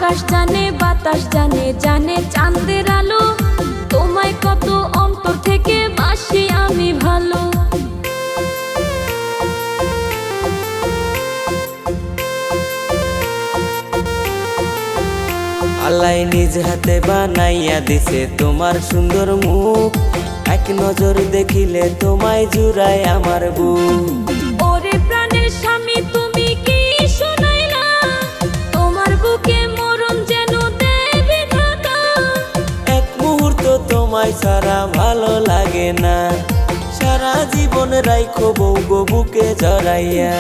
আকাশ জানে বাতাস জানে, জানে চাঁদের আলো, তোমায় কত অন্তর থেকে বাসি আমি ভালো। আল্লাহ নিজ হাতে বানাইয়া দিছে তোমার সুন্দর মুখ, এক নজর দেখিলে তোমায় জুড়ায় আমার বুক। ওরে প্রাণের স্বামী তুমি কি শোনাইলা, তোমার বুকে মরণ যেন দেবে ঢাকা। এক মুহূর্ত তোমায় ছাড়া ভালো লাগে না, সারা জীবন রাইখো বউ গো বুকে জড়াইয়া।